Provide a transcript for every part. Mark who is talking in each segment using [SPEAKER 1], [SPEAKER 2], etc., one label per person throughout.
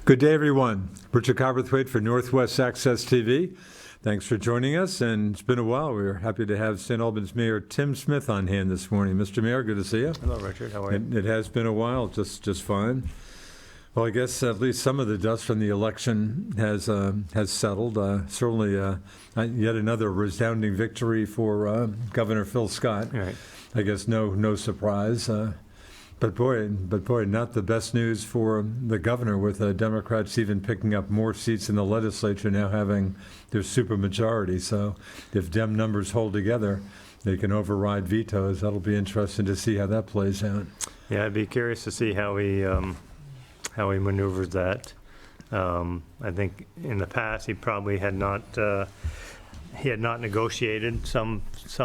[SPEAKER 1] Good day, everyone. Richard Cowperthwait for Northwest Access TV. Thanks for joining us, and it's been a while. We're happy to have St. Albans Mayor Tim Smith on hand this morning. Mr. Mayor, good to see you.
[SPEAKER 2] Hello, Richard. How are you?
[SPEAKER 1] It has been a while, just fine. Well, I guess at least some of the dust from the election has settled. Certainly, yet another resounding victory for Governor Phil Scott.
[SPEAKER 2] Right.
[SPEAKER 1] I guess no surprise. But boy, not the best news for the governor, with Democrats even picking up more seats in the legislature, now having their supermajority. So if Dem numbers hold together, they can override vetoes. That'll be interesting to see how that plays out.
[SPEAKER 2] Yeah, I'd be curious to see how he maneuvers that. I think in the past he probably had not negotiated some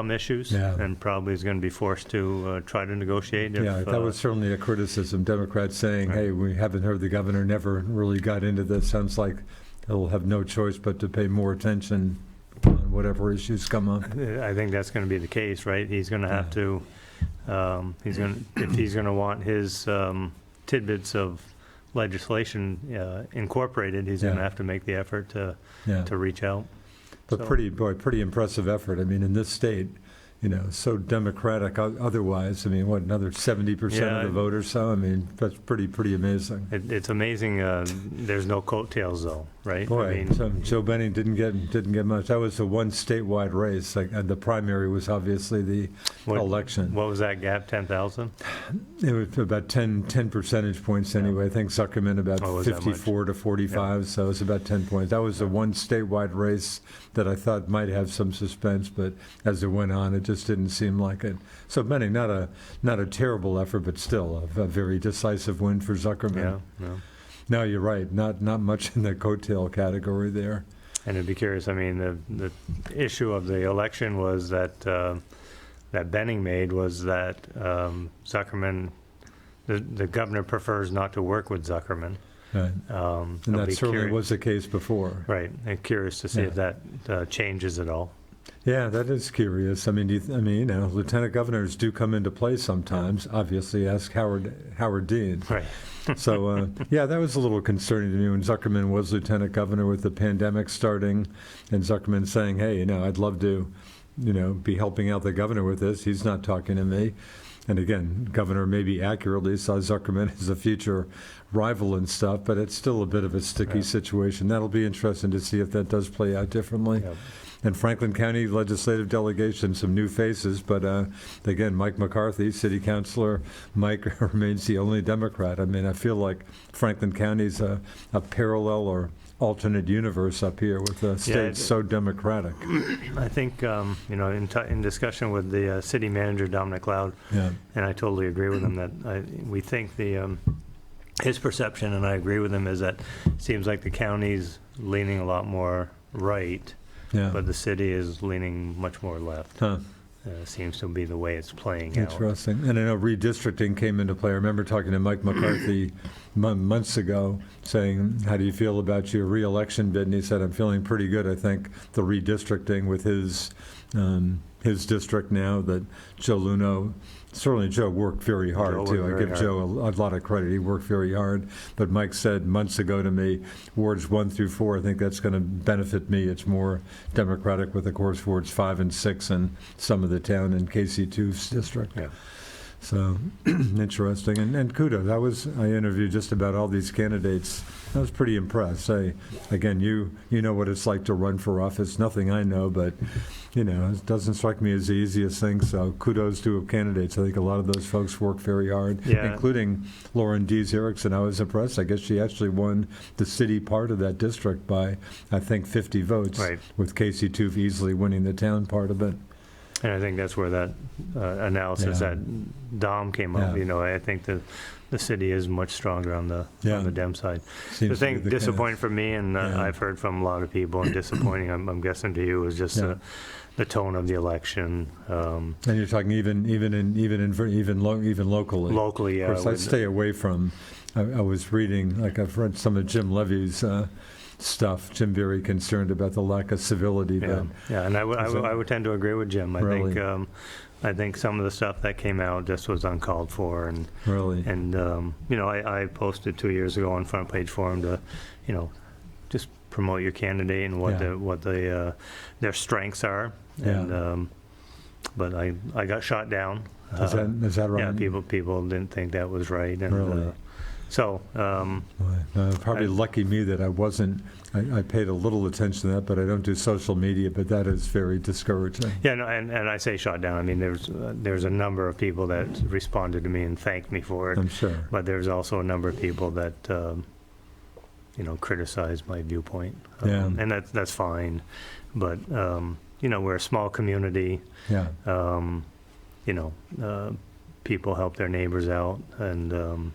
[SPEAKER 2] issues,
[SPEAKER 1] Yeah.
[SPEAKER 2] and probably is going to be forced to try to negotiate.
[SPEAKER 1] Yeah, that was certainly a criticism. Democrats saying,
[SPEAKER 2] Right.
[SPEAKER 1] hey, we haven't heard the governor never really got into this. Sounds like he'll have no choice but to pay more attention on whatever issues come up.
[SPEAKER 2] I think that's going to be the case, right? He's going to have to. If he's going to want his tidbits of legislation incorporated, he's going to have to make the effort to reach out.
[SPEAKER 1] But
[SPEAKER 2] So-
[SPEAKER 1] pretty impressive effort. I mean, in this state, so democratic otherwise. I mean, what, another 70% of the vote or so? I mean, that's pretty amazing.
[SPEAKER 2] It's amazing. There's no coattails, though, right?
[SPEAKER 1] Boy,
[SPEAKER 2] I mean,
[SPEAKER 1] so Joe Benning didn't get much. That was the one statewide race. And the primary was obviously the election.
[SPEAKER 2] What was that gap? 10,000?
[SPEAKER 1] It was about 10 percentage points anyway. I think Zuckerman about
[SPEAKER 2] was that
[SPEAKER 1] 54 to 45, so it was about 10 points. That was the one statewide race that I thought might have some suspense, but as it went on, it just didn't seem like it. So Benning, not a terrible effort, but still a very decisive win for Zuckerman.
[SPEAKER 2] Yeah, no.
[SPEAKER 1] No, you're right. Not much in the coattail category there.
[SPEAKER 2] And I'd be curious. I mean, the issue of the election was that that Benning made was that Zuckerman, the governor prefers not to work with Zuckerman.
[SPEAKER 1] Right. And that certainly was the case before.
[SPEAKER 2] Right. I'm curious to see if that changes at all.
[SPEAKER 1] Yeah, that is curious. I mean, lieutenant governors do come into play sometimes. Obviously, ask Howard Dean.
[SPEAKER 2] Right.
[SPEAKER 1] So, that was a little concerning to me when Zuckerman was lieutenant governor with the pandemic starting, and Zuckerman saying, hey, I'd love to, be helping out the governor with this. He's not talking to me. And again, governor maybe accurately saw Zuckerman as a future rival and stuff, but it's still a bit of a sticky situation. That'll be interesting to see if that does play out differently.
[SPEAKER 2] Yep.
[SPEAKER 1] And Franklin County legislative delegation, some new faces, but again, Mike McCarthy, city councilor, Mike remains the only Democrat. I mean, I feel like Franklin County's a parallel or alternate universe up here with the state so Democratic.
[SPEAKER 2] I think, in discussion with the city manager, Dominic Loud, and I totally agree with him that we think his perception, and I agree with him, is that it seems like the county's leaning a lot more right, but the city is leaning much more left. Seems to be the way it's playing out.
[SPEAKER 1] Interesting. And I know redistricting came into play. I remember talking to Mike McCarthy months ago saying, how do you feel about your re-election bid? And he said, I'm feeling pretty good. I think the redistricting with his district now, that Joe Luno, certainly Joe worked very hard too. I give Joe a lot of credit. He worked very hard. But Mike said months ago to me, wards 1 through 4, I think that's going to benefit me. It's more Democratic with, of course, wards 5 and 6 and some of the town in KC2's district.
[SPEAKER 2] Yeah.
[SPEAKER 1] So interesting. And kudos. I interviewed just about all these candidates. I was pretty impressed. Again, you know what it's like to run for office. Nothing I know, but it doesn't strike me as the easiest thing. So kudos to candidates. I think a lot of those folks work very hard, including Lauren Dees Erickson. I was impressed. I guess she actually won the city part of that district by, I think, 50 votes, with KC2 easily winning the town part of it.
[SPEAKER 2] And I think that's where that analysis that Dom came up. I think the city is much stronger on the Dem side. The thing disappointing for me, and I've heard from a lot of people, and disappointing, I'm guessing to you, is just the tone of the election.
[SPEAKER 1] And you're talking even locally.
[SPEAKER 2] Locally, yeah.
[SPEAKER 1] Of course, I'd stay away from. I was reading, I've read some of Jim Levy's stuff. Jim very concerned about the lack of civility.
[SPEAKER 2] Yeah,
[SPEAKER 1] but
[SPEAKER 2] and I would tend to agree with Jim.
[SPEAKER 1] Really?
[SPEAKER 2] I think some of the stuff that came out just was uncalled for, and
[SPEAKER 1] really,
[SPEAKER 2] I posted 2 years ago on Front Page Forum to, just promote your candidate and what their strengths are.
[SPEAKER 1] Yeah.
[SPEAKER 2] And but I got shot down.
[SPEAKER 1] Is that right?
[SPEAKER 2] Yeah, people didn't think that was right, and
[SPEAKER 1] Really? Probably lucky me that I wasn't. I paid a little attention to that, but I don't do social media. But that is very discouraging.
[SPEAKER 2] Yeah, no, and I say shot down. I mean, there's a number of people that responded to me and thanked me for it.
[SPEAKER 1] I'm sure.
[SPEAKER 2] But there's also a number of people that criticized my viewpoint. And that's fine. But we're a small community.
[SPEAKER 1] Yeah.
[SPEAKER 2] People help their neighbors out, and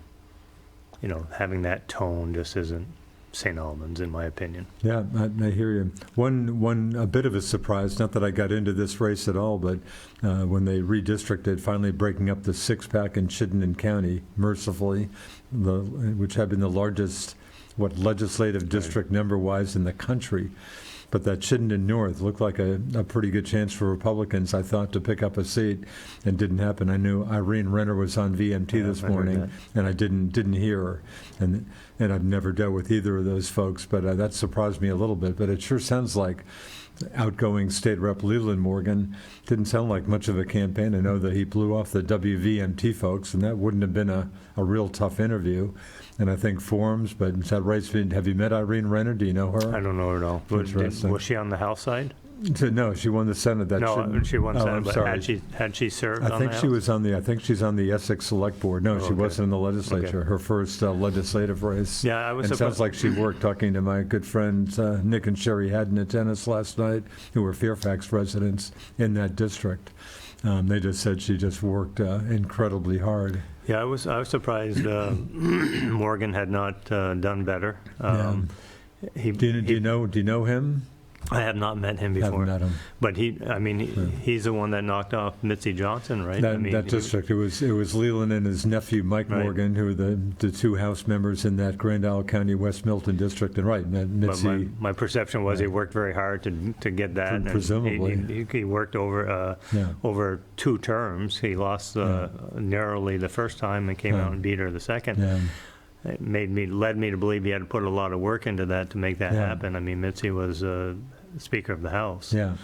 [SPEAKER 2] having that tone just isn't St. Albans, in my opinion.
[SPEAKER 1] Yeah, I hear you. A bit of a surprise, not that I got into this race at all, but when they redistricted, finally breaking up the six-pack in Chittenden County, mercifully, which had been the largest, legislative district number-wise in the country. But that Chittenden North looked like a pretty good chance for Republicans, I thought, to pick up a seat, and didn't happen. I knew Irene Renner was on VMT this morning, and I didn't hear her. And I've never dealt with either of those folks, but that surprised me a little bit. But it sure sounds like outgoing State Rep Leland Morgan didn't sound like much of a campaign. I know that he blew off the WVMT folks, and that wouldn't have been a real tough interview. And I think forums, but is that right? Have you met Irene Renner? Do you know her?
[SPEAKER 2] I don't know her at all. Was she on the House side?
[SPEAKER 1] No, she won the Senate.
[SPEAKER 2] She won the Senate.
[SPEAKER 1] I'm
[SPEAKER 2] but
[SPEAKER 1] sorry.
[SPEAKER 2] had she served?
[SPEAKER 1] I think she was on the. I think she's on the Essex Select Board. No, she wasn't in the legislature.
[SPEAKER 2] Okay.
[SPEAKER 1] Her first legislative race.
[SPEAKER 2] Yeah, I was.
[SPEAKER 1] And it sounds like she worked. Talking to my good friends Nick and Sherry Haddon at tennis last night, who were Fairfax residents in that district. They just said she just worked incredibly hard.
[SPEAKER 2] Yeah, I was surprised Morgan had not done better.
[SPEAKER 1] Do you know him?
[SPEAKER 2] I have not met him before.
[SPEAKER 1] Haven't met him.
[SPEAKER 2] But he's the one that knocked off Mitzi Johnson, right?
[SPEAKER 1] That district. It was Leland and his nephew Mike Morgan, who were the two House members in that Grand Isle County West Milton district. And Mitzi.
[SPEAKER 2] But my perception was he worked very hard to get that. And
[SPEAKER 1] presumably,
[SPEAKER 2] he worked over 2 terms. He lost narrowly the first time and came out and beat her the second.
[SPEAKER 1] Yeah.
[SPEAKER 2] It led me to believe he had to put a lot of work into that to make that happen. I mean, Mitzi was Speaker of the House.
[SPEAKER 1] Yeah.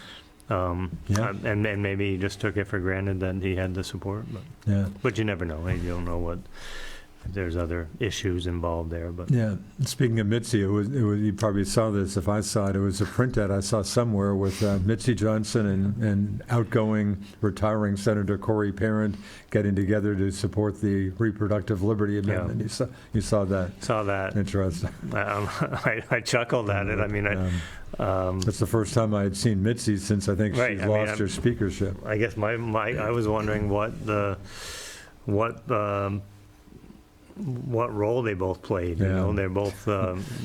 [SPEAKER 2] And maybe he just took it for granted that he had the support. But you never know. You don't know if there's other issues involved there. But
[SPEAKER 1] yeah. Speaking of Mitzi, it was you probably saw this. If I saw it, it was a print ad I saw somewhere with Mitzi Johnson and outgoing retiring Senator Corey Parent getting together to support the reproductive liberty amendment.
[SPEAKER 2] Yeah.
[SPEAKER 1] You saw that.
[SPEAKER 2] Saw that.
[SPEAKER 1] Interesting.
[SPEAKER 2] I chuckled at it. I mean,
[SPEAKER 1] that's the first time I had seen Mitzi since I think she lost her speakership.
[SPEAKER 2] I guess I was wondering what role they both played. They're both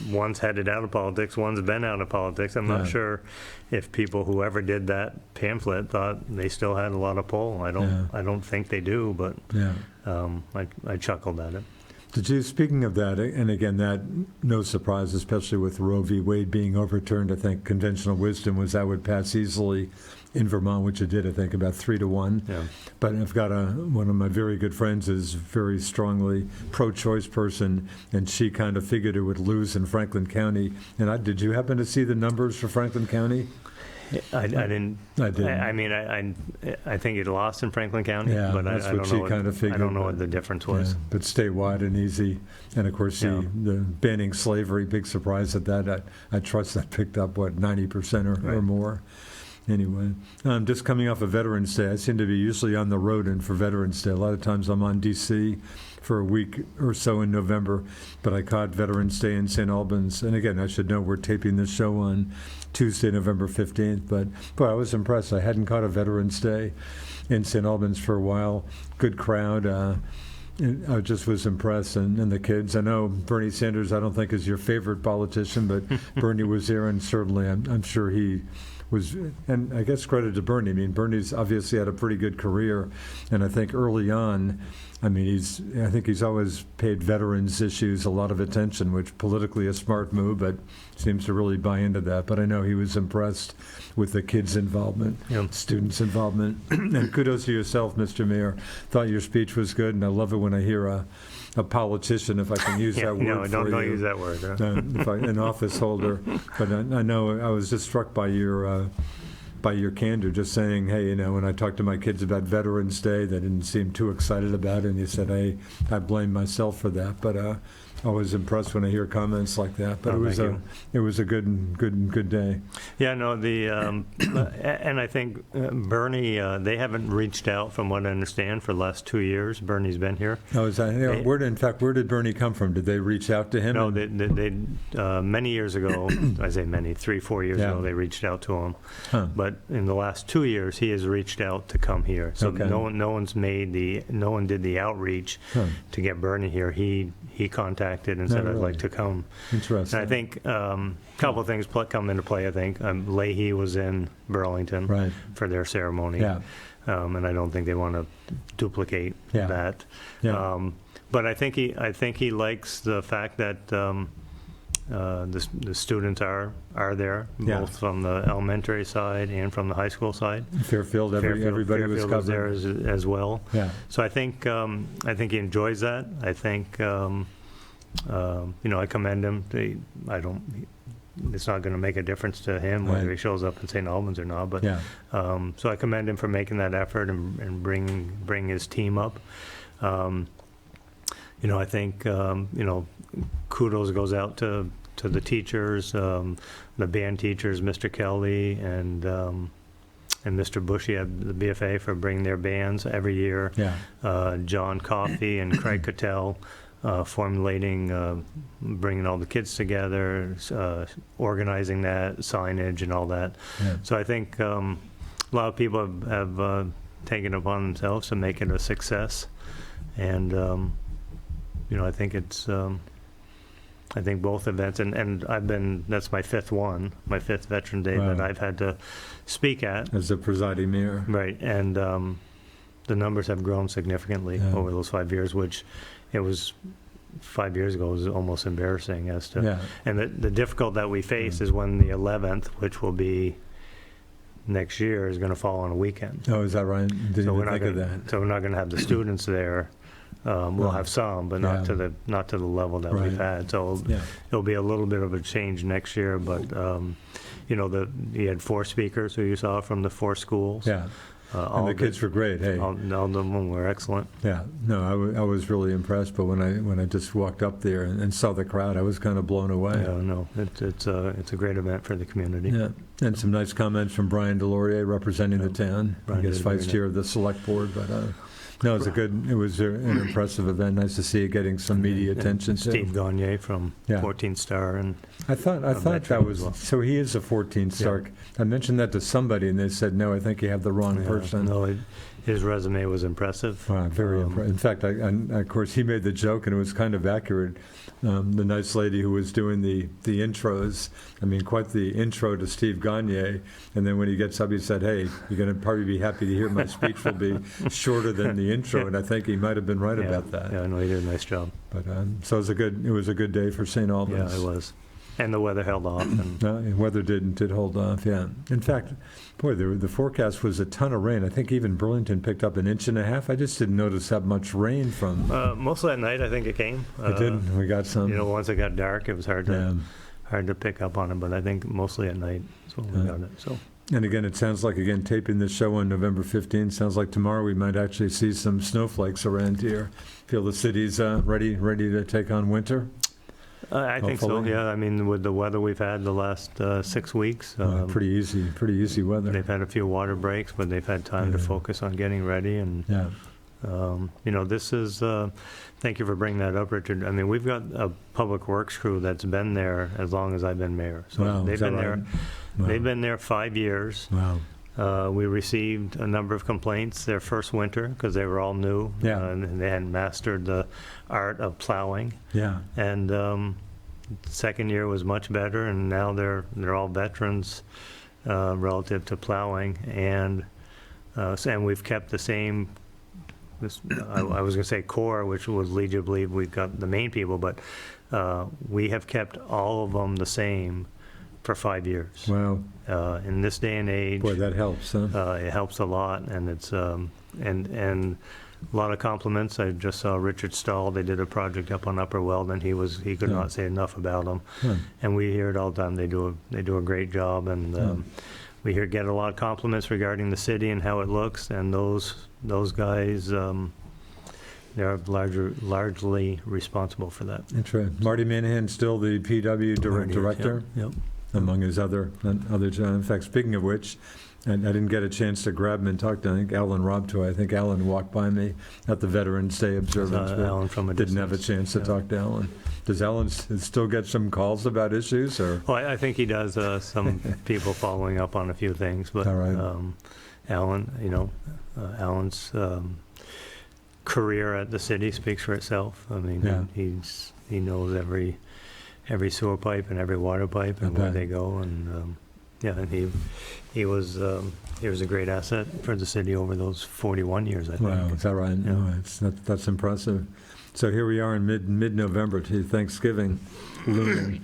[SPEAKER 2] one's headed out of politics, one's been out of politics. I'm not sure if whoever did that pamphlet thought they still had a lot of pull. I don't think they do, but I chuckled at it.
[SPEAKER 1] Did you, speaking of that, and again, that no surprise, especially with Roe v. Wade being overturned, I think conventional wisdom was that would pass easily in Vermont, which it did, I think, about 3-1.
[SPEAKER 2] Yeah.
[SPEAKER 1] But I've got one of my very good friends is very strongly pro-choice person, and she kind of figured it would lose in Franklin County. And did you happen to see the numbers for Franklin County?
[SPEAKER 2] I didn't. I mean, I think it lost in Franklin County, but
[SPEAKER 1] that's
[SPEAKER 2] I
[SPEAKER 1] what
[SPEAKER 2] don't
[SPEAKER 1] she kind of figured.
[SPEAKER 2] I don't know what the difference was.
[SPEAKER 1] Yeah, but statewide and easy, and of course the banning slavery, big surprise at that. I trust that picked up 90% or more. Anyway, just coming off of Veterans Day, I seem to be usually on the road, and for Veterans Day, a lot of times I'm on D.C. for a week or so in November, but I caught Veterans Day in St. Albans. And again, I should know we're taping this show on Tuesday, November 15th, but boy, I was impressed. I hadn't caught a Veterans Day in St. Albans for a while. Good crowd. I just was impressed, and the kids. I know Bernie Sanders, I don't think is your favorite politician, but Bernie was there, and certainly I'm sure he was, and I guess credit to Bernie. I mean, Bernie's obviously had a pretty good career, and I think early on I mean, I think he's always paid veterans issues a lot of attention, which politically a smart move, but seems to really buy into that. But I know he was impressed with the kids' involvement, students' involvement. And kudos to yourself, Mr. Mayor. Thought your speech was good, and I love it when I hear a politician, if I can use that word
[SPEAKER 2] no,
[SPEAKER 1] for
[SPEAKER 2] don't
[SPEAKER 1] you.
[SPEAKER 2] use that word. Huh?
[SPEAKER 1] An office holder. But I know I was just struck by your candor, just saying, hey, when I talked to my kids about Veterans Day, they didn't seem too excited about it, and you said, hey, I blame myself for that. But I was impressed when I hear comments like that. But it was a good day.
[SPEAKER 2] Yeah, no, and I think Bernie, they haven't reached out, from what I understand, for the last 2 years. Bernie's been here.
[SPEAKER 1] Oh, is that, where did Bernie come from? Did they reach out to him?
[SPEAKER 2] No, they many years ago, I say many, 3-4 years ago, they reached out to him.
[SPEAKER 1] Huh.
[SPEAKER 2] But in the last 2 years, he has reached out to come here. So
[SPEAKER 1] Okay.
[SPEAKER 2] no one did the outreach to get Bernie here. He contacted and said,
[SPEAKER 1] really?
[SPEAKER 2] I'd like to come.
[SPEAKER 1] Interesting.
[SPEAKER 2] And I think a couple of things come into play, I think. Leahy was in Burlington
[SPEAKER 1] Right.
[SPEAKER 2] for their ceremony.
[SPEAKER 1] Yeah.
[SPEAKER 2] And I don't think they want to duplicate
[SPEAKER 1] Yeah.
[SPEAKER 2] that.
[SPEAKER 1] Yeah.
[SPEAKER 2] But I think he likes the fact that the students are there,
[SPEAKER 1] Yeah.
[SPEAKER 2] both from the elementary side and from the high school side.
[SPEAKER 1] Fairfield, everybody was
[SPEAKER 2] Fairfield there
[SPEAKER 1] covered.
[SPEAKER 2] as well.
[SPEAKER 1] Yeah.
[SPEAKER 2] So I think he enjoys that. I think I commend him. It's not going to make a difference to him whether
[SPEAKER 1] Right.
[SPEAKER 2] he shows up in St. Albans or not. But
[SPEAKER 1] Yeah.
[SPEAKER 2] so I commend him for making that effort and bring his team up. I think kudos goes out to the teachers, the band teachers, Mr. Kelly and Mr. Bushy at the BFA for bringing their bands every year.
[SPEAKER 1] Yeah.
[SPEAKER 2] John Coffey and Craig Cattell formulating, bringing all the kids together, organizing that, signage and all that.
[SPEAKER 1] Yeah.
[SPEAKER 2] So I think a lot of people have taken it upon themselves to make it a success. And, I think I think both events, and that's my fifth Veteran Day
[SPEAKER 1] Wow.
[SPEAKER 2] that I've had to speak at.
[SPEAKER 1] As the presiding mayor.
[SPEAKER 2] Right, and the numbers have grown significantly over those 5 years, which it was 5 years ago was almost embarrassing as to.
[SPEAKER 1] Yeah.
[SPEAKER 2] And the difficult that we face is when the 11th, which will be next year, is going to fall on a weekend.
[SPEAKER 1] Oh, is that right? Didn't
[SPEAKER 2] So
[SPEAKER 1] even think of that.
[SPEAKER 2] So we're not going to have the students there. We'll have some, but not to the level that
[SPEAKER 1] Right.
[SPEAKER 2] we've had. So it'll be a little bit of a change next year. But you had 4 speakers who you saw from the 4 schools.
[SPEAKER 1] Yeah. And the kids were great. Hey.
[SPEAKER 2] All of them were excellent.
[SPEAKER 1] Yeah. No, I was really impressed. But when I just walked up there and saw the crowd, I was kind of blown away.
[SPEAKER 2] Yeah, no, it's a great event for the community.
[SPEAKER 1] Yeah. And some nice comments from Brian Delorier representing the town.
[SPEAKER 2] Brian
[SPEAKER 1] I guess
[SPEAKER 2] did very
[SPEAKER 1] vice
[SPEAKER 2] nice.
[SPEAKER 1] chair of the select board. But no, it was an impressive event. Nice to see it getting some media attention.
[SPEAKER 2] Steve Gagne from 14 Star, and
[SPEAKER 1] I thought
[SPEAKER 2] veteran
[SPEAKER 1] that was
[SPEAKER 2] as well.
[SPEAKER 1] so. He is a 14 star. I mentioned that to somebody, and they said, "No, I think you have the wrong person."
[SPEAKER 2] No, his resume was impressive.
[SPEAKER 1] Wow, very impressive. In fact, of course, he made the joke, and it was kind of accurate. The nice lady who was doing the intros, I mean, quite the intro to Steve Gagne. And then when he gets up, he said, "Hey, you're going to probably be happy to hear my speech will be shorter than the intro." And I think he might have been right about that.
[SPEAKER 2] Yeah, no, he did a nice job.
[SPEAKER 1] But so it was a good day for St. Albans.
[SPEAKER 2] Yeah, it was. And the weather held off. And
[SPEAKER 1] Weather did hold off, yeah. In fact, boy, the forecast was a ton of rain. I think even Burlington picked up 1.5 inches. I just didn't notice that much rain from.
[SPEAKER 2] mostly at night, I think it came.
[SPEAKER 1] It did. We got some.
[SPEAKER 2] Once it got dark, it was hard to pick up on it. But I think mostly at night is when we got it. So.
[SPEAKER 1] And again, it sounds like, taping this show on November 15th, sounds like tomorrow we might actually see some snowflakes around here. Feel the city's ready to take on winter?
[SPEAKER 2] I think so,
[SPEAKER 1] Hopefully.
[SPEAKER 2] yeah. I mean, with the weather we've had the last 6 weeks.
[SPEAKER 1] Pretty easy weather.
[SPEAKER 2] They've had a few water breaks, but they've had time to focus on getting ready. And, this is, thank you for bringing that up, Richard. I mean, we've got a public works crew that's been there as long as I've been mayor. So
[SPEAKER 1] Wow,
[SPEAKER 2] they've
[SPEAKER 1] is that
[SPEAKER 2] been there.
[SPEAKER 1] right? Wow.
[SPEAKER 2] They've been there 5 years.
[SPEAKER 1] Wow.
[SPEAKER 2] We received a number of complaints their first winter because they were all new.
[SPEAKER 1] Yeah.
[SPEAKER 2] And they hadn't mastered the art of plowing.
[SPEAKER 1] Yeah.
[SPEAKER 2] And second year was much better, and now they're all veterans relative to plowing, and we've kept the same this, I was going to say core, which would lead you to believe we've got the main people, but we have kept all of them the same for 5 years.
[SPEAKER 1] Wow.
[SPEAKER 2] In this day and age,
[SPEAKER 1] Boy, that helps, huh?
[SPEAKER 2] it helps a lot, and it's and a lot of compliments. I just saw Richard Stahl. They did a project up on Upper Weldon. He could not say enough about them, and we hear it all the time. They do a great job, and we get a lot of compliments regarding the city and how it looks. And those guys, they're largely responsible for that.
[SPEAKER 1] That's right. Marty Manahan still the PW director.
[SPEAKER 2] Yep.
[SPEAKER 1] Among his other jobs. In fact, speaking of which, and I didn't get a chance to grab him and talk to, I think, Alan Robto. I think Alan walked by me at the Veterans Day observance, but
[SPEAKER 2] Alan from a
[SPEAKER 1] didn't have a chance to talk to Alan. Does Alan still get some calls about issues? Or?
[SPEAKER 2] Well, I think he does, some people following up on a few things, but
[SPEAKER 1] All right.
[SPEAKER 2] Alan, Alan's career at the city speaks for itself. I mean,
[SPEAKER 1] Yeah.
[SPEAKER 2] he knows every sewer pipe and every water pipe and where they go, and and he was a great asset for the city over those 41 years, I think.
[SPEAKER 1] Wow, is that right?
[SPEAKER 2] Yeah.
[SPEAKER 1] Oh, that's impressive. So here we are in mid-November to Thanksgiving looming.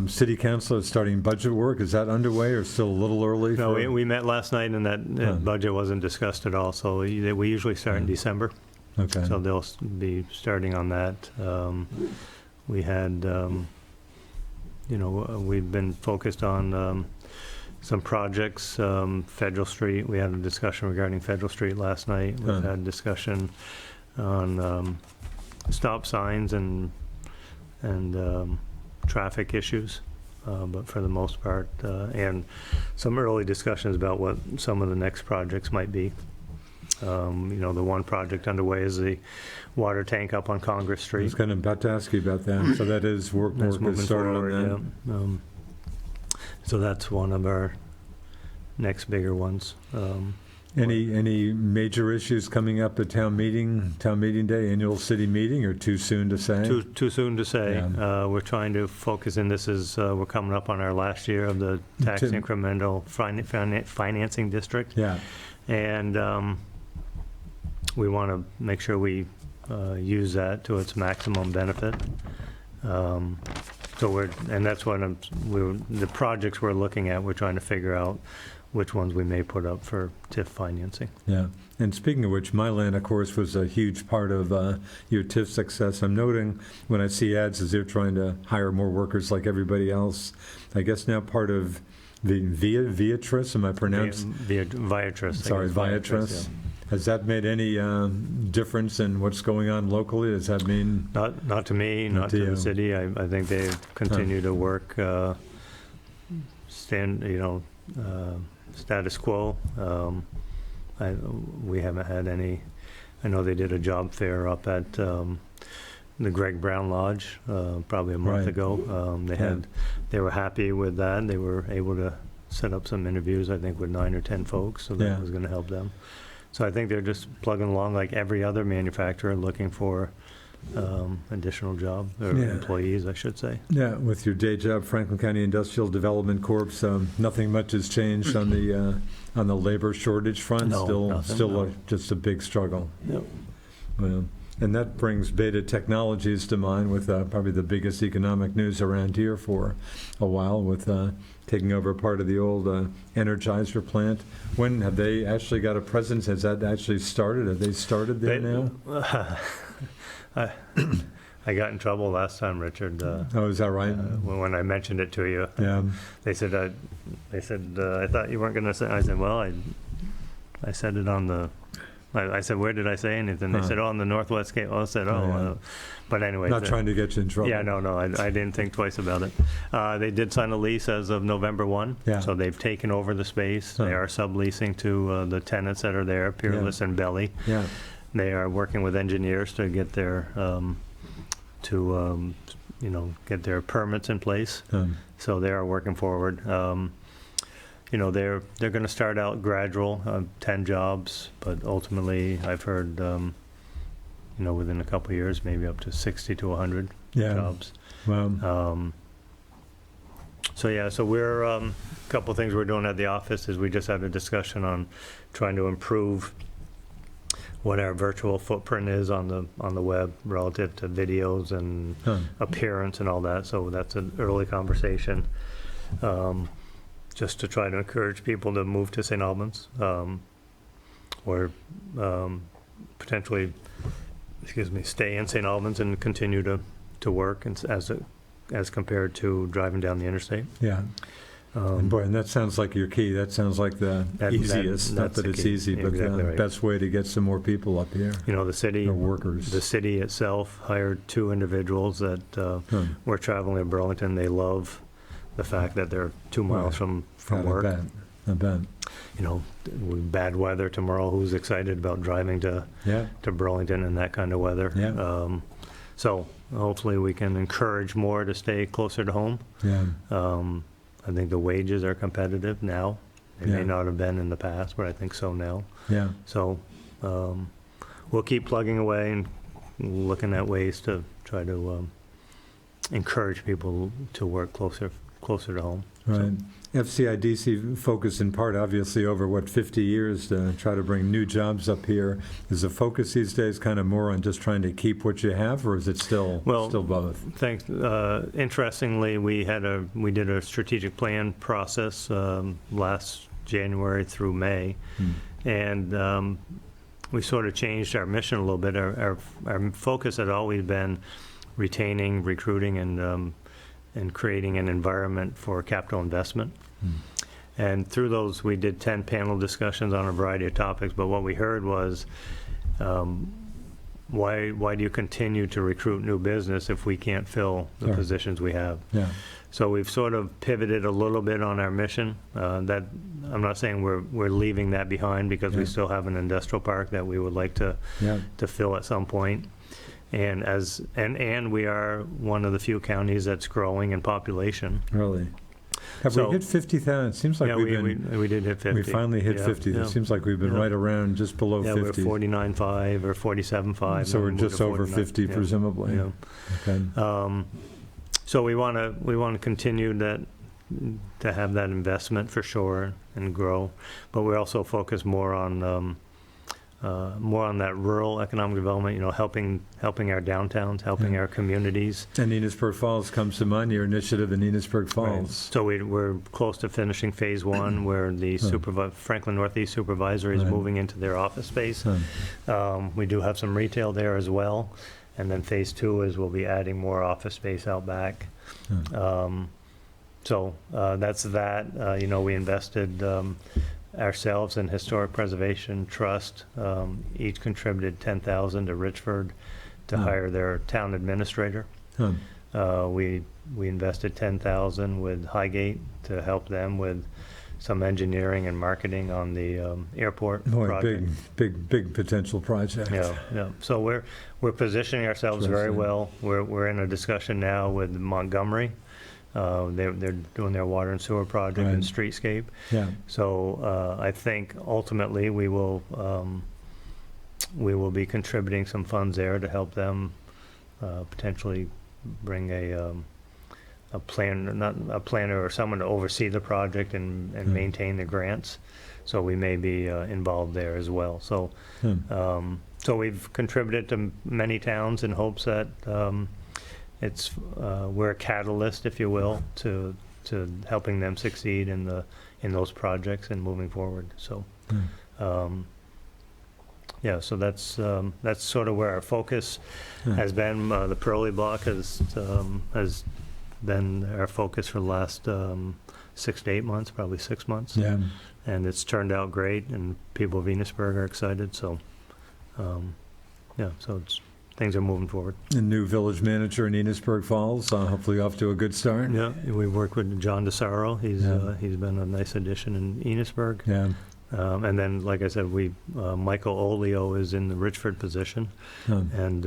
[SPEAKER 1] City Council is starting budget work. Is that underway or still a little early?
[SPEAKER 2] No, we met last night, and that budget wasn't discussed at all. So we usually start in December.
[SPEAKER 1] Okay.
[SPEAKER 2] So they'll be starting on that. We had, we've been focused on some projects, Federal Street. We had a discussion regarding Federal Street last night. We've had discussion on stop signs and traffic issues, but for the most part, and some early discussions about what some of the next projects might be. The one project underway is the water tank up on Congress
[SPEAKER 1] I
[SPEAKER 2] Street.
[SPEAKER 1] was about to ask you about that. So that is work
[SPEAKER 2] That's
[SPEAKER 1] is
[SPEAKER 2] moving
[SPEAKER 1] started
[SPEAKER 2] forward,
[SPEAKER 1] on that.
[SPEAKER 2] So that's one of our next bigger ones.
[SPEAKER 1] Any major issues coming up at town meeting day, annual city meeting, or too soon to say?
[SPEAKER 2] Too soon to say.
[SPEAKER 1] Yeah.
[SPEAKER 2] We're trying to focus in. This is we're coming up on our last year of the tax incremental financing district.
[SPEAKER 1] Yeah.
[SPEAKER 2] And we want to make sure we use that to its maximum benefit. And that's what the projects we're looking at. We're trying to figure out which ones we may put up for TIF financing.
[SPEAKER 1] Yeah. And speaking of which, my land, of course, was a huge part of your TIF success. I'm noting when I see ads as they're trying to hire more workers like everybody else. I guess now part of the Viatris, am I pronouncing?
[SPEAKER 2] Viatris.
[SPEAKER 1] Sorry, Viatris.
[SPEAKER 2] Yeah.
[SPEAKER 1] Has that made any difference in what's going on locally? Does that mean?
[SPEAKER 2] Not to me, not to the city. I think they continue to work, status quo. We haven't had any. I know they did a job fair up at the Greg Brown Lodge probably a month ago. They were happy with that. They were able to set up some interviews, I think, with 9 or 10 folks, so that was going to help them. So I think they're just plugging along like every other manufacturer, looking for additional job or employees, I should say. Yeah,
[SPEAKER 1] with your day job, Franklin County Industrial Development Corp. Nothing much has changed on the labor shortage front.
[SPEAKER 2] No,
[SPEAKER 1] Just a big struggle.
[SPEAKER 2] Yep.
[SPEAKER 1] Well, and that brings Beta Technologies to mind, with probably the biggest economic news around here for a while, with taking over part of the old Energizer plant. When have they actually got a presence? Has that actually started? Have they started there now?
[SPEAKER 2] I got in trouble last time, Richard.
[SPEAKER 1] Oh, is that right?
[SPEAKER 2] When I mentioned it to you,
[SPEAKER 1] yeah.
[SPEAKER 2] They said I thought you weren't going to say. I said, well, I said it on the. I said, where did I say anything? They said, on the Northwest Cape. I said, but anyway.
[SPEAKER 1] Not trying to get you in trouble.
[SPEAKER 2] Yeah, no, I didn't think twice about it. They did sign a lease as of November 1, so they've taken over the space. They are subleasing to the tenants that are there, Peerless and Belly. Yeah. They are working with engineers to get their get their permits in place. So they are working forward. They're going to start out gradual, 10 jobs, but ultimately I've heard, within a couple of years, maybe up to 60 to 100 jobs. Wow. So we're, a couple of things we're doing at the office is we just had a discussion on trying to improve. what our virtual footprint is on the web relative to videos and appearance and all that. So that's an early conversation, just to try to encourage people to move to St. Albans, or potentially, stay in St. Albans and continue to work as compared to driving down the interstate.
[SPEAKER 1] Yeah. And boy, and that sounds like your key. That sounds like the easiest. Not that it's easy, but
[SPEAKER 2] exactly
[SPEAKER 1] the
[SPEAKER 2] right.
[SPEAKER 1] best way to get some more people up here.
[SPEAKER 2] You know, the city,
[SPEAKER 1] or workers.
[SPEAKER 2] The city itself hired 2 individuals that were traveling to Burlington. They love the fact that they're 2 miles from work.
[SPEAKER 1] I bet.
[SPEAKER 2] You know, bad weather tomorrow. Who's excited about driving to Burlington in that kind of weather?
[SPEAKER 1] Yeah.
[SPEAKER 2] So hopefully we can encourage more to stay closer to home.
[SPEAKER 1] Yeah.
[SPEAKER 2] I think the wages are competitive now. They may not have been in the past, but I think so now.
[SPEAKER 1] Yeah.
[SPEAKER 2] So we'll keep plugging away and looking at ways to try to encourage people to work closer to home.
[SPEAKER 1] Right. FCIDC focused in part, obviously, over 50 years to try to bring new jobs up here. Is the focus these days kind of more on just trying to keep what you have, or is it still both?
[SPEAKER 2] Thanks. Interestingly, we did a strategic plan process last January through May, and we sort of changed our mission a little bit. Our focus had always been retaining, recruiting, and creating an environment for capital investment. And through those, we did 10 panel discussions on a variety of topics, but what we heard was, why do you continue to recruit new business if we can't fill the positions we have? Yeah. So we've sort of pivoted a little bit on our mission. That I'm not saying we're leaving that behind, because we still have an industrial park that we would like to fill at some point. And we are one of the few counties that's growing in population.
[SPEAKER 1] Really? Have we hit 50,000? It seems like
[SPEAKER 2] we did hit 50.
[SPEAKER 1] We finally hit 50. It seems like we've been right around just below 50.
[SPEAKER 2] Yeah, we're 49.5 or 47.5.
[SPEAKER 1] So we're just over 50, presumably.
[SPEAKER 2] Yeah.
[SPEAKER 1] Okay.
[SPEAKER 2] So we want to continue to have that investment for sure and grow, but we also focus more on that rural economic development, you know, helping our downtowns, helping our communities.
[SPEAKER 1] And Enosburg Falls comes to mind, your initiative in Enosburg Falls. Right.
[SPEAKER 2] So we're close to finishing phase 1, where the Franklin Northeast Supervisory is moving into their office space. We do have some retail there as well. And then phase 2 is we'll be adding more office space out back. So that's that. You know, we invested ourselves in Historic Preservation Trust. Each contributed $10,000 to Richford to hire their town administrator. We invested $10,000 with Highgate to help them with some engineering and marketing on the airport project.
[SPEAKER 1] Big potential project.
[SPEAKER 2] Yeah. So we're positioning ourselves very well. We're in a discussion now with Montgomery. They're doing their water and sewer project and streetscape. Yeah. So I think ultimately we will be contributing some funds there to help them potentially bring a planner or someone to oversee the project and maintain the grants. So we may be involved there as well. So so we've contributed to many towns in hopes that we're a catalyst, if you will, to helping them succeed in those projects and moving forward. So, so that's sort of where our focus has been. The Pearly Block has been our focus for the last 6 to 8 months, probably 6 months. Yeah, and it's turned out great, and people of Enosburg are excited. So, so things are moving forward. A new village manager in Enosburg Falls, hopefully off to a good start. Yeah, we worked with John DeSaro. He's been a nice addition in Enosburg. Yeah. And then, like I said, Michael Olio is in the Richford position. And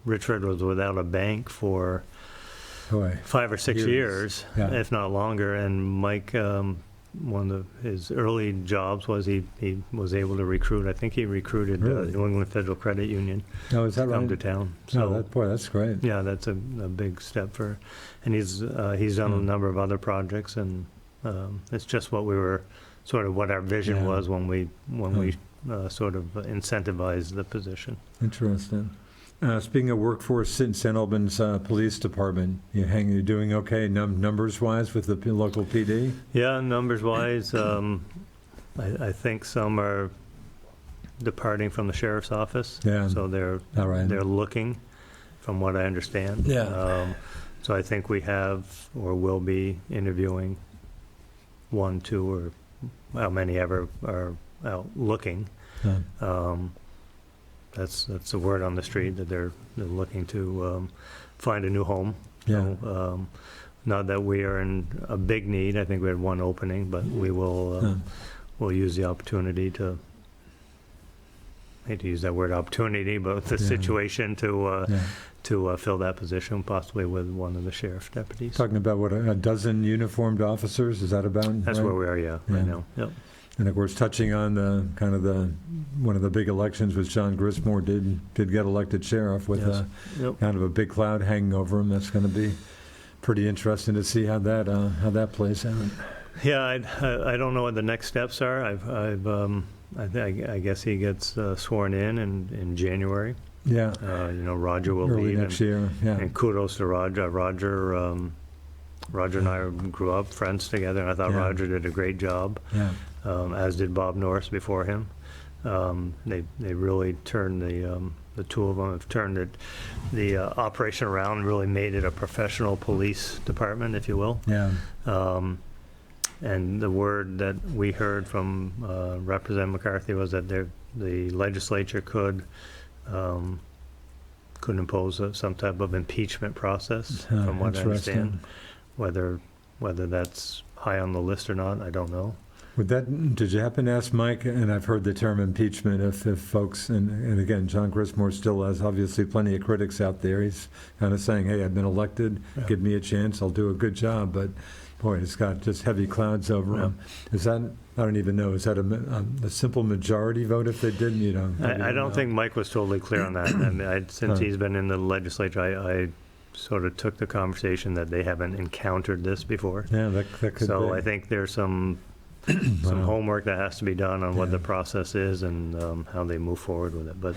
[SPEAKER 2] Richford was without a bank for 5 or 6 years, if not longer. And Mike, one of his early jobs was he was able to recruit. I think he recruited New England Federal Credit Union to come to town. So that's great. Yeah, that's a big step for, and he's done a number of other projects, and it's just what our vision was when we sort of incentivize the position.
[SPEAKER 1] Interesting. Speaking of workforce in St. Albans Police Department, you're doing okay numbers-wise with the local PD?
[SPEAKER 2] Yeah, numbers-wise, I think some are departing from the sheriff's office.
[SPEAKER 1] Yeah.
[SPEAKER 2] So they're
[SPEAKER 1] All right.
[SPEAKER 2] they're looking, from what I understand.
[SPEAKER 1] Yeah.
[SPEAKER 2] So I think we have or will be interviewing 1, 2, or how many ever are out looking.
[SPEAKER 1] Yeah.
[SPEAKER 2] That's the word on the street, that they're looking to find a new home.
[SPEAKER 1] Yeah.
[SPEAKER 2] So, not that we are in a big need. I think we had one opening, but we will we'll use the opportunity to, I hate to use that word opportunity, but the situation to fill that position, possibly with one of the sheriff's deputies.
[SPEAKER 1] Talking about, what, a dozen uniformed officers? Is that about
[SPEAKER 2] That's
[SPEAKER 1] right?
[SPEAKER 2] where we are, right now. Yep.
[SPEAKER 1] And of course, touching on one of the big elections was John Grismore did get elected sheriff with
[SPEAKER 2] Yes. Yep.
[SPEAKER 1] kind of a big cloud hanging over him. That's going to be pretty interesting to see how that plays out.
[SPEAKER 2] Yeah, I don't know what the next steps are. I guess he gets sworn in January.
[SPEAKER 1] Yeah.
[SPEAKER 2] Roger will
[SPEAKER 1] Early
[SPEAKER 2] leave.
[SPEAKER 1] next year. Yeah.
[SPEAKER 2] And kudos to Roger. Roger and I grew up friends together, and I thought
[SPEAKER 1] Yeah.
[SPEAKER 2] Roger did a great job,
[SPEAKER 1] Yeah.
[SPEAKER 2] as did Bob Norris before him. They really turned the two of them have turned the operation around, and really made it a professional police department, if you will.
[SPEAKER 1] Yeah.
[SPEAKER 2] And the word that we heard from Representative McCarthy was that the legislature could impose some type of impeachment process, from what I understand. Whether that's high on the list or not, I don't know.
[SPEAKER 1] Did you happen to ask Mike, and I've heard the term impeachment, if folks, and again, John Grismore still has obviously plenty of critics out there. He's kind of saying, hey, I've been elected, give me a chance, I'll do a good job. But boy, it's got just heavy clouds over him. Is that, I don't even know, is that a simple majority vote if they didn't?
[SPEAKER 2] I don't think Mike was totally clear on that. I mean, since he's been in the legislature, I sort of took the conversation that they haven't encountered this before.
[SPEAKER 1] Yeah, that could be.
[SPEAKER 2] So I think there's some homework that has to be done on what the process is and how they move forward with it. But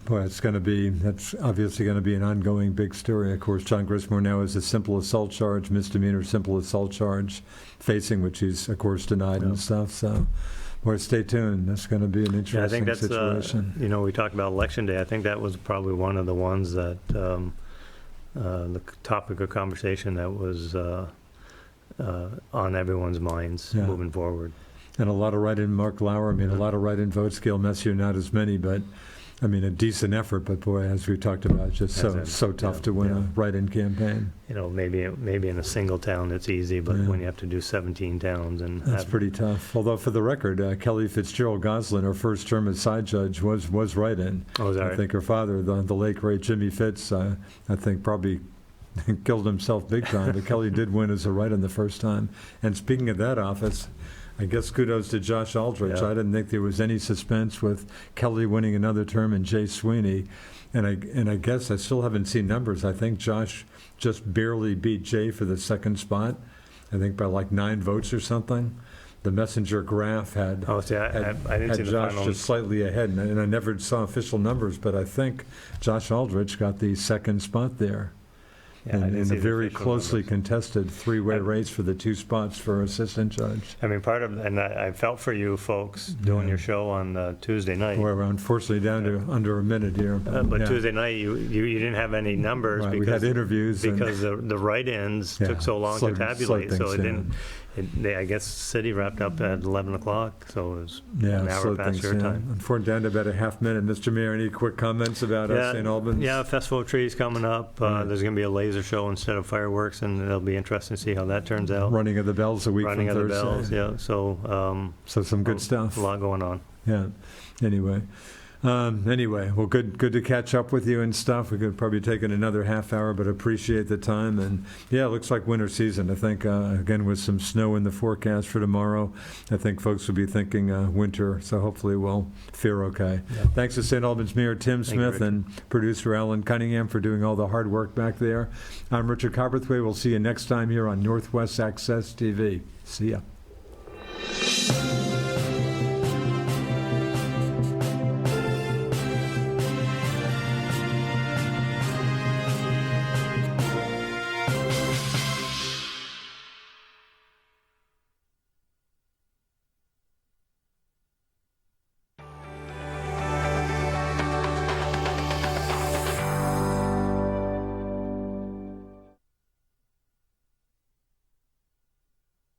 [SPEAKER 1] boy, that's obviously going to be an ongoing big story. Of course, John Grismore now has a simple assault charge, misdemeanor simple assault charge facing, which he's of course denied and stuff. So, boy, stay tuned. That's going to be an interesting
[SPEAKER 2] I think that's
[SPEAKER 1] situation.
[SPEAKER 2] we talked about Election Day. I think that was probably one of the ones that the topic of conversation that was on everyone's minds moving forward.
[SPEAKER 1] And a lot of write-in, Mark Lauer. I mean, a lot of write-in votes. Gail Messier, not as many, but I mean, a decent effort. But boy, as we talked about, just so tough to win a write-in campaign.
[SPEAKER 2] Maybe in a single town it's easy, but when you have to do 17 towns, and
[SPEAKER 1] that's pretty tough. Although, for the record, Kelly Fitzgerald Goslin, her first term as side judge, was write-in.
[SPEAKER 2] Oh, is that right?
[SPEAKER 1] I think her father, the late great Jimmy Fitz, I think probably killed himself big time. But Kelly did win as a write-in the first time. And speaking of that office, I guess kudos to Josh Aldrich. I didn't think there was any suspense with Kelly winning another term and Jay Sweeney. And I guess I still haven't seen numbers. I think Josh just barely beat Jay for the second spot, I think by like 9 votes or something. The messenger graph had,
[SPEAKER 2] I didn't see the
[SPEAKER 1] Josh
[SPEAKER 2] final.
[SPEAKER 1] just slightly ahead. And I never saw official numbers, but I think Josh Aldrich got the second spot there. In a very closely contested 3-way race for the 2 spots for assistant judge.
[SPEAKER 2] I mean, and I felt for you folks doing your show on Tuesday night.
[SPEAKER 1] We're unfortunately down to under a minute here.
[SPEAKER 2] But Tuesday night, you didn't have any numbers
[SPEAKER 1] Right,
[SPEAKER 2] because
[SPEAKER 1] we had interviews
[SPEAKER 2] because the write-ins took so long to tabulate. So it didn't. I guess city wrapped up at 11 o'clock, so it was an hour past your time.
[SPEAKER 1] Unfortunately, down to about a half minute. Mr. Mayor, any quick comments about St. Albans?
[SPEAKER 2] Yeah, Festival of Trees coming up. There's going to be a laser show instead of fireworks, and it'll be interesting to see how that turns out.
[SPEAKER 1] Running of the bells a week from Thursday.
[SPEAKER 2] Running of the bells, yeah.
[SPEAKER 1] So some good stuff.
[SPEAKER 2] A lot going on.
[SPEAKER 1] Yeah. Anyway, well, good to catch up with you and stuff. We could probably take in another half hour, but appreciate the time. And yeah, it looks like winter season. I think, again, with some snow in the forecast for tomorrow, I think folks will be thinking winter. So hopefully we'll fare okay. Yeah. Thanks to St. Albans Mayor Tim Smith and producer Alan Cunningham for doing all the hard work back there. I'm Richard Cowperthwait. We'll see you next time here on Northwest Access TV. See ya.